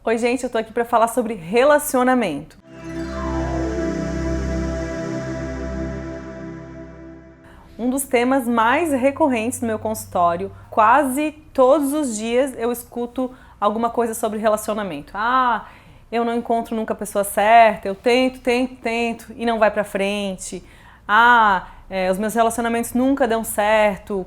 Oi, gente, eu tô aqui para falar sobre relacionamento. Um dos temas mais recorrentes no meu consultório, quase todos os dias eu escuto alguma coisa sobre relacionamento. Eu não encontro nunca a pessoa certa, eu tento e não vai pra frente. Os meus relacionamentos nunca dão certo,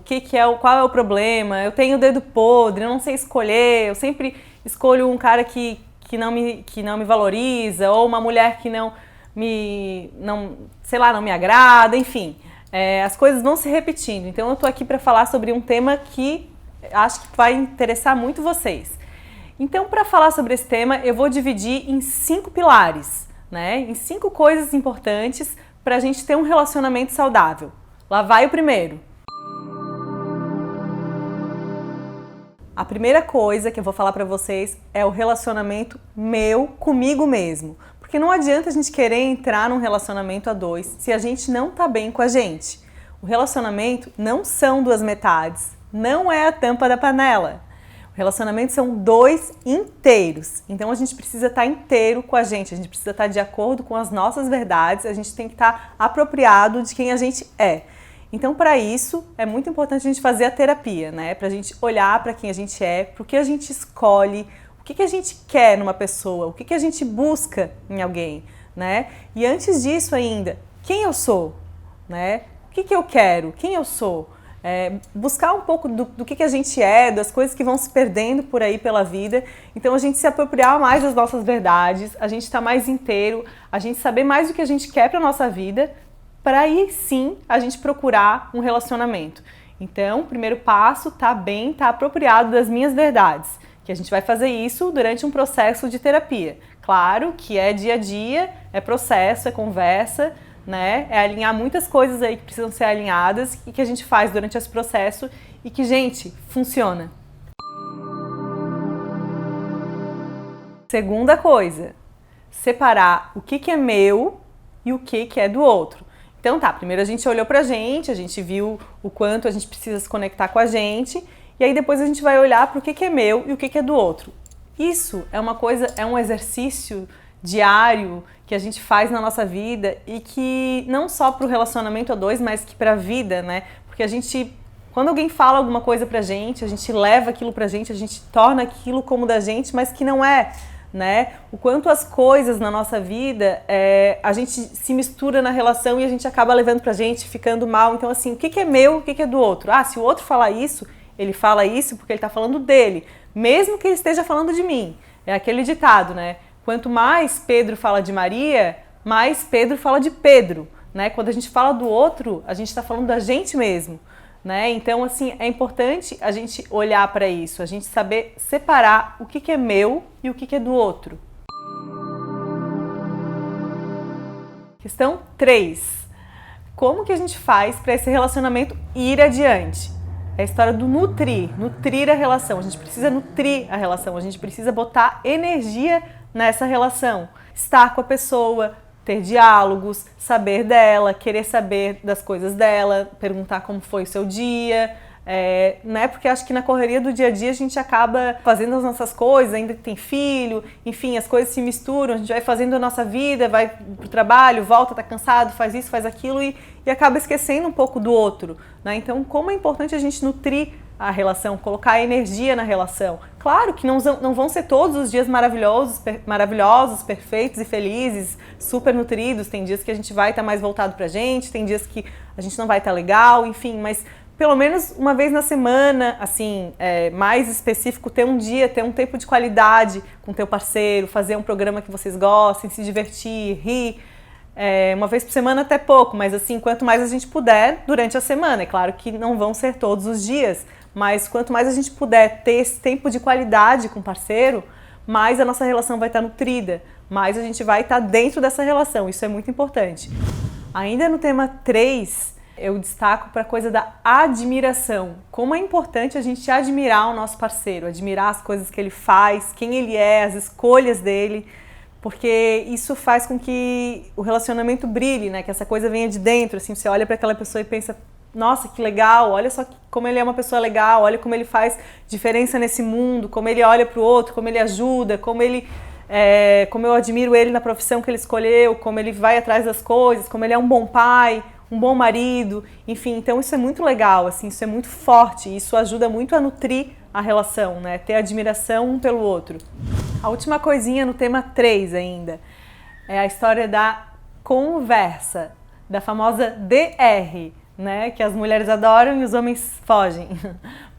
qual é o problema? Eu tenho o dedo podre, eu não sei escolher, eu sempre escolho um cara que não me valoriza, ou uma mulher que não me agrada, enfim. As coisas vão se repetindo, então eu tô aqui para falar sobre um tema que acho que vai interessar muito vocês. Então, para falar sobre esse tema, eu vou dividir em 5 pilares, né? Em 5 coisas importantes para a gente ter um relacionamento saudável. Lá vai o primeiro. A primeira coisa que eu vou falar para vocês é o relacionamento meu comigo mesmo. Porque não adianta a gente querer entrar num relacionamento a dois se a gente não tá bem com a gente. O relacionamento não são duas metades, não é a tampa da panela. O relacionamento são dois inteiros. Então a gente precisa estar inteiro com a gente precisa estar de acordo com as nossas verdades, a gente tem que estar apropriado de quem a gente é. Então, para isso, é muito importante a gente fazer a terapia, né? Pra gente olhar para quem a gente é, pro que a gente escolhe, o que a gente quer numa pessoa, o que a gente busca em alguém, né? E antes disso ainda, quem eu sou, né? O que eu quero, quem eu sou? Buscar um pouco do que a gente é, das coisas que vão se perdendo por aí pela vida. Então, a gente se apropriar mais das nossas verdades, a gente estar mais inteiro, a gente saber mais o que a gente quer para nossa vida, para aí sim a gente procurar um relacionamento. Então, o primeiro passo tá apropriado das minhas verdades, que a gente vai fazer isso durante um processo de terapia. Claro que é dia a dia, é processo, é conversa, né? É alinhar muitas coisas aí que precisam ser alinhadas e que a gente faz durante esse processo e que, gente, funciona. Segunda coisa, separar o que é meu e o que é do outro. Então tá, primeiro a gente olhou pra gente, a gente viu o quanto a gente precisa se conectar com a gente, e aí depois a gente vai olhar pro que é meu e o que é do outro. Isso é um exercício diário que a gente faz na nossa vida e que não só pro relacionamento a dois, mas que pra vida, né? Porque quando alguém fala alguma coisa pra gente, a gente leva aquilo pra gente, a gente torna aquilo como da gente, mas que não é, né? O quanto as coisas na nossa vida, a gente se mistura na relação e a gente acaba levando pra gente, ficando mal. Então, assim, o que é meu, o que é do outro? Se o outro fala isso, ele fala isso porque ele tá falando dele, mesmo que ele esteja falando de mim. É aquele ditado, né? Quanto mais Pedro fala de Maria, mais Pedro fala de Pedro, né? Quando a gente fala do outro, a gente tá falando da gente mesmo, né? Então, assim, é importante a gente olhar para isso, a gente saber separar o que é meu e o que é do outro. Questão 3. Como que a gente faz para esse relacionamento ir adiante? É a história do nutrir a relação. A gente precisa nutrir a relação, a gente precisa botar energia nessa relação. Estar com a pessoa, ter diálogos, saber dela, querer saber das coisas dela, perguntar como foi o seu dia, né? Porque acho que na correria do dia a dia a gente acaba fazendo as nossas coisas, ainda que tem filho, enfim, as coisas se misturam, a gente vai fazendo a nossa vida, vai pro trabalho, volta, tá cansado, faz isso, faz aquilo e acaba esquecendo um pouco do outro, né? Então, como é importante a gente nutrir a relação, colocar energia na relação. Claro que não vão ser todos os dias maravilhosos, perfeitos e felizes, super nutridos. Tem dias que a gente vai estar mais voltado pra gente, tem dias que a gente não vai estar legal, enfim, mas pelo menos uma vez na semana, assim, mais específico, ter um tempo de qualidade com teu parceiro, fazer um programa que vocês gostem, se divertir, rir. Uma vez por semana até pouco, mas assim, quanto mais a gente puder durante a semana. É claro que não vão ser todos os dias, mas quanto mais a gente puder ter esse tempo de qualidade com o parceiro, mais a nossa relação vai estar nutrida, mais a gente vai estar dentro dessa relação. Isso é muito importante. Ainda no tema 3, eu destaco para a coisa da admiração. Como é importante a gente admirar o nosso parceiro, admirar as coisas que ele faz, quem ele é, as escolhas dele, porque isso faz com que o relacionamento brilhe, né? Que essa coisa venha de dentro, assim, você olha para aquela pessoa e pensa, nossa, que legal, olha só como ele é uma pessoa legal, olha como ele faz diferença nesse mundo, como ele olha para o outro, como ele ajuda, como eu admiro ele na profissão que ele escolheu, como ele vai atrás das coisas, como ele é um bom pai, um bom marido, enfim, então isso é muito legal, assim, isso é muito forte, isso ajuda muito a nutrir a relação, né? Ter admiração um pelo outro. A última coisinha no tema 3 ainda, é a história da conversa, da famosa DR, né? Que as mulheres adoram e os homens fogem.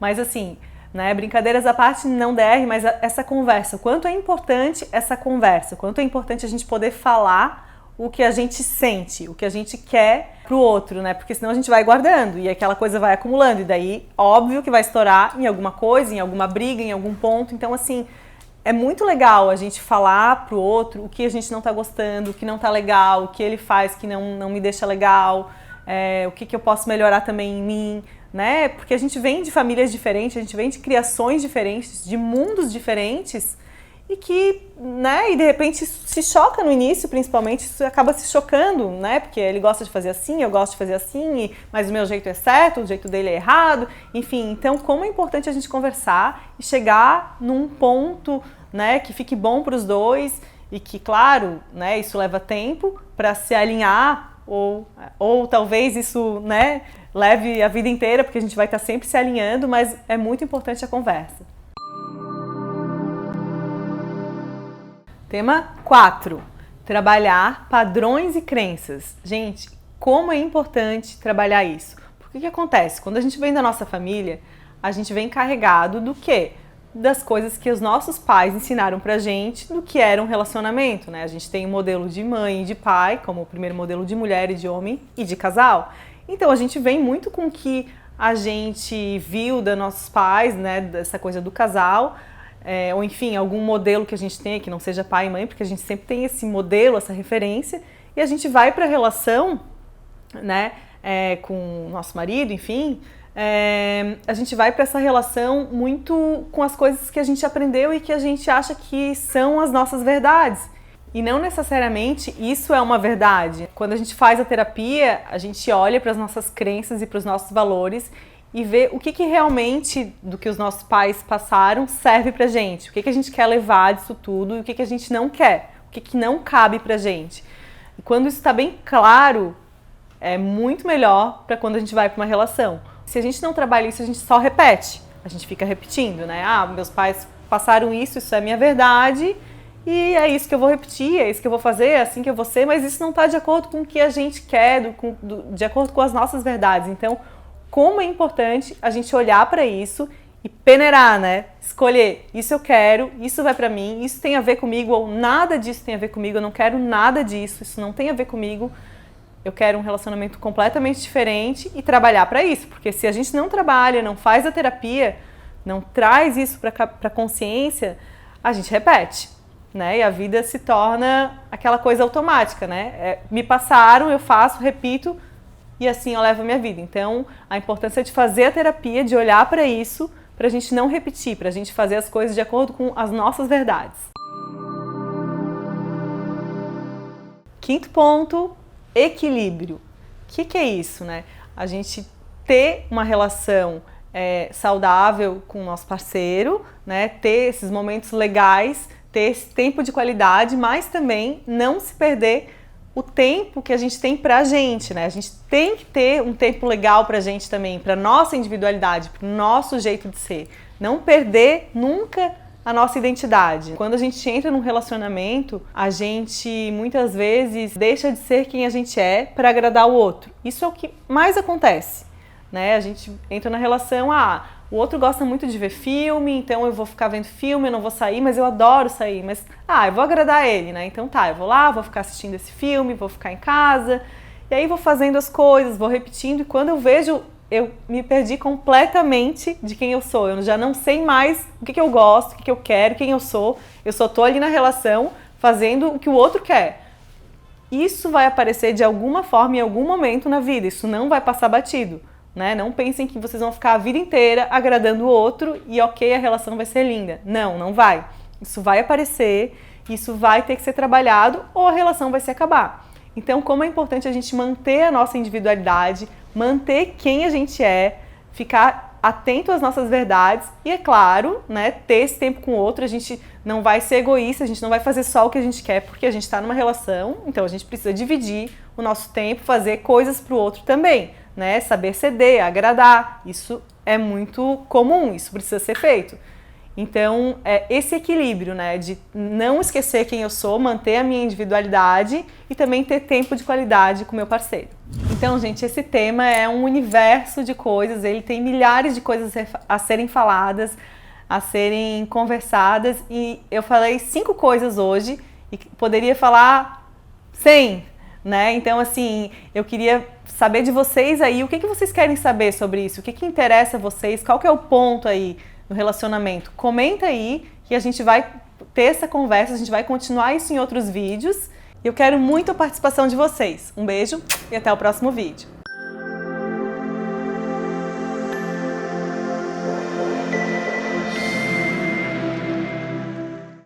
Mas assim, né? Brincadeiras à parte, não DR, mas essa conversa, o quanto é importante essa conversa, o quanto é importante a gente poder falar o que a gente sente, o que a gente quer pro outro, né? Porque senão a gente vai guardando e aquela coisa vai acumulando e daí, óbvio que vai estourar em alguma coisa, em alguma briga, em algum ponto. Então, assim, é muito legal a gente falar pro outro o que a gente não tá gostando, o que não tá legal, o que ele faz que não me deixa legal, o que eu posso melhorar também em mim, né? Porque a gente vem de famílias diferentes, a gente vem de criações diferentes, de mundos diferentes, e que, né, e de repente isso se choca no início, principalmente, isso acaba se chocando, né, porque ele gosta de fazer assim, eu gosto de fazer assim, mas o meu jeito é certo, o jeito dele é errado, enfim, então como é importante a gente conversar e chegar num ponto, né, que fique bom para os dois e que, claro, né, isso leva tempo para se alinhar ou talvez isso, né, leve a vida inteira, porque a gente vai estar sempre se alinhando, mas é muito importante a conversa. Tema 4. Trabalhar padrões e crenças. Gente, como é importante trabalhar isso? Porque o que acontece? Quando a gente vem da nossa família, a gente vem carregado do quê? Das coisas que os nossos pais ensinaram pra gente do que era um relacionamento, né? A gente tem um modelo de mãe e de pai, como o primeiro modelo de mulher e de homem e de casal. Então a gente vem muito com o que a gente viu dos nossos pais, né? Dessa coisa do casal. Ou enfim, algum modelo que a gente tenha que não seja pai e mãe, porque a gente sempre tem esse modelo, essa referência, e a gente vai para a relação, né, com o nosso marido, enfim, a gente vai para essa relação muito com as coisas que a gente aprendeu e que a gente acha que são as nossas verdades. E não necessariamente isso é uma verdade. Quando a gente faz a terapia, a gente olha para as nossas crenças e para os nossos valores e ver o que realmente do que os nossos pais passaram serve pra gente, o que a gente quer levar disso tudo e o que a gente não quer, o que não cabe pra gente. E quando isso está bem claro, é muito melhor para quando a gente vai para uma relação. Se a gente não trabalha isso, a gente só repete, a gente fica repetindo, né? Ah, meus pais passaram isso é minha verdade e é isso que eu vou repetir, é isso que eu vou fazer, é assim que eu vou ser, mas isso não está de acordo com o que a gente quer, de acordo com as nossas verdades. Então, como é importante a gente olhar para isso e peneirar, né? Escolher, isso eu quero, isso vai para mim, isso tem a ver comigo ou nada disso tem a ver comigo, eu não quero nada disso, isso não tem a ver comigo, eu quero um relacionamento completamente diferente e trabalhar para isso, porque se a gente não trabalha, não faz a terapia, não traz isso para a consciência, a gente repete, né? E a vida se torna aquela coisa automática, né? Me passaram, eu faço, repito, e assim eu levo a minha vida. Então, a importância de fazer a terapia, de olhar para isso, para a gente não repetir, para a gente fazer as coisas de acordo com as nossas verdades. Quinto ponto, equilíbrio. O que é isso, né? A gente ter uma relação saudável com o nosso parceiro, né? Ter esses momentos legais, ter esse tempo de qualidade, mas também não se perder o tempo que a gente tem pra gente, né? A gente tem que ter um tempo legal pra gente também, pra nossa individualidade, pro nosso jeito de ser. Não perder nunca a nossa identidade. Quando a gente entra num relacionamento, a gente muitas vezes deixa de ser quem a gente é para agradar o outro. Isso é o que mais acontece, né? A gente entra na relação, o outro gosta muito de ver filme, então eu vou ficar vendo filme, eu não vou sair, mas eu adoro sair, mas eu vou agradar ele, né? Então eu vou lá, vou ficar assistindo esse filme, vou ficar em casa, e aí vou fazendo as coisas, vou repetindo, e quando eu vejo, eu me perdi completamente de quem eu sou. Eu já não sei mais o que eu gosto, o que eu quero, quem eu sou só tô ali na relação fazendo o que o outro quer. Isso vai aparecer de alguma forma em algum momento na vida, isso não vai passar batido. Né? Não pensem que vocês vão ficar a vida inteira agradando o outro e ok, a relação vai ser linda. Não, não vai. Isso vai aparecer, isso vai ter que ser trabalhado ou a relação vai se acabar. Então, como é importante a gente manter a nossa individualidade, manter quem a gente é, ficar atento às nossas verdades e, é claro, né, ter esse tempo com o outro. A gente não vai ser egoísta, a gente não vai fazer só o que a gente quer porque a gente está numa relação, então a gente precisa dividir o nosso tempo, fazer coisas para o outro também, né, saber ceder, agradar, isso é muito comum, isso precisa ser feito. Então, esse equilíbrio, né, de não esquecer quem eu sou, manter a minha individualidade e também ter tempo de qualidade com meu parceiro. Então, gente, esse tema é um universo de coisas, ele tem milhares de coisas a serem faladas, a serem conversadas, e eu falei 5 coisas hoje e poderia falar 100, né? Então, assim, eu queria saber de vocês aí, o que vocês querem saber sobre isso, o que interessa a vocês, qual que é o ponto aí no relacionamento. Comenta aí que a gente vai ter essa conversa, a gente vai continuar isso em outros vídeos. Eu quero muito a participação de vocês. Um beijo e até o próximo vídeo.